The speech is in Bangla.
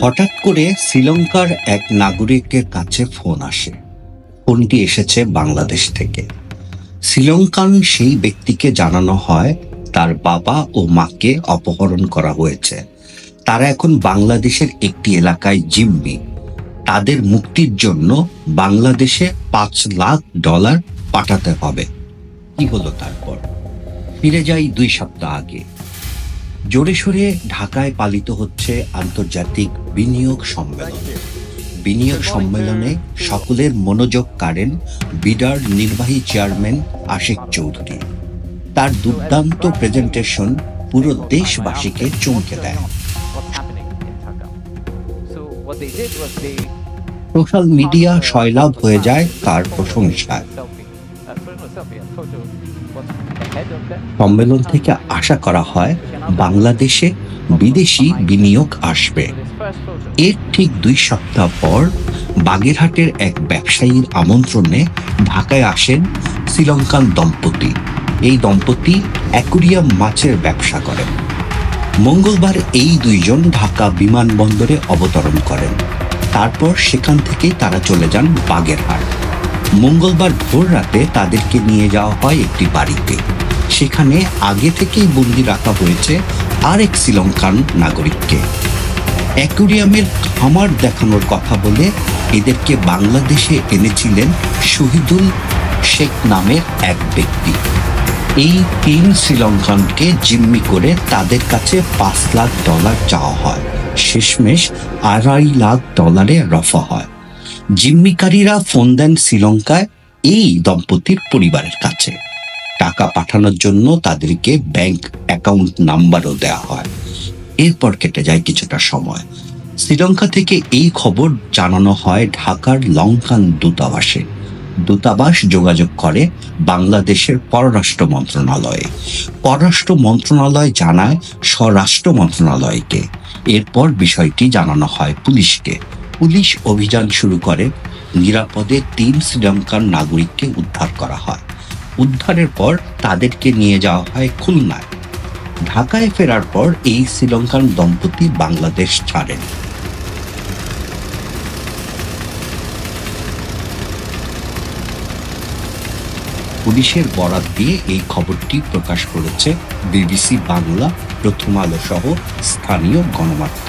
হঠাৎ করে শ্রীলঙ্কার এক নাগরিকের কাছে ফোন আসে। ফোনটি এসেছে বাংলাদেশ থেকে। শ্রীলঙ্কান সেই ব্যক্তিকে জানানো হয় তার বাবা ও মাকে অপহরণ করা হয়েছে। তারা এখন বাংলাদেশের একটি এলাকায় জিম্মি। তাদের মুক্তির জন্য বাংলাদেশে $5 লাখ পাঠাতে হবে। কি হলো তারপর? ফিরে যাই 2 সপ্তাহ আগে। জোরে সোরে ঢাকায় পালিত হচ্ছে আন্তর্জাতিক বিনিয়োগ সম্মেলন। বিনিয়োগ সম্মেলনে সকলের মনোযোগ কাড়েন বিডার নির্বাহী চেয়ারম্যান আশিক চৌধুরী। তার দুর্দান্ত প্রেজেন্টেশন পুরো দেশবাসীকে চমকে দেয়। সোশ্যাল মিডিয়া সয়লাব হয়ে যায় তার প্রশংসায়। সম্মেলন থেকে আশা করা হয় বাংলাদেশে বিদেশি বিনিয়োগ আসবে। এর ঠিক 2 সপ্তাহ পর বাগেরহাটের এক ব্যবসায়ীর আমন্ত্রণে ঢাকায় আসেন শ্রীলঙ্কান দম্পতি। এই দম্পতি অ্যাকুরিয়াম মাছের ব্যবসা করেন। মঙ্গলবার এই 2 জন ঢাকা বিমানবন্দরে অবতরণ করেন। তারপর সেখান থেকেই তারা চলে যান বাগেরহাট। মঙ্গলবার ভোর রাতে তাদেরকে নিয়ে যাওয়া হয় একটি বাড়িতে। সেখানে আগে থেকেই বন্দি রাখা হয়েছে আরেক শ্রীলঙ্কান নাগরিককে। অ্যাকুরিয়ামের খামার দেখানোর কথা বলে এদেরকে বাংলাদেশে এনেছিলেন শহীদুল শেখ নামের এক ব্যক্তি। এই 3 শ্রীলঙ্কানকে জিম্মি করে তাদের কাছে $5 লাখ চাওয়া হয়। শেষমেশ $2.5 লাখ রফা হয়। জিম্মিকারীরা ফোন দেন শ্রীলঙ্কায় এই দম্পতির পরিবারের কাছে। টাকা পাঠানোর জন্য তাদেরকে ব্যাংক অ্যাকাউন্ট নাম্বারও দেওয়া হয়। এরপর কেটে যায় কিছুটা সময়। শ্রীলঙ্কা থেকে এই খবর জানানো হয় ঢাকার লঙ্কান দূতাবাসে। দূতাবাস যোগাযোগ করে বাংলাদেশের পররাষ্ট্র মন্ত্রণালয়ে। পররাষ্ট্র মন্ত্রণালয় জানায় স্বরাষ্ট্র মন্ত্রণালয়কে। এরপর বিষয়টি জানানো হয় পুলিশকে। পুলিশ অভিযান শুরু করে। নিরাপদে 3 শ্রীলঙ্কান নাগরিককে উদ্ধার করা হয়। উদ্ধারের পর তাদেরকে নিয়ে যাওয়া হয় খুলনায়। ঢাকায় ফেরার পর এই শ্রীলঙ্কান দম্পতি বাংলাদেশ ছাড়েন। পুলিশের বরাত দিয়ে এই খবরটি প্রকাশ করেছে বিবিসি বাংলা, প্রথম আলো সহ স্থানীয় গণমাধ্যম।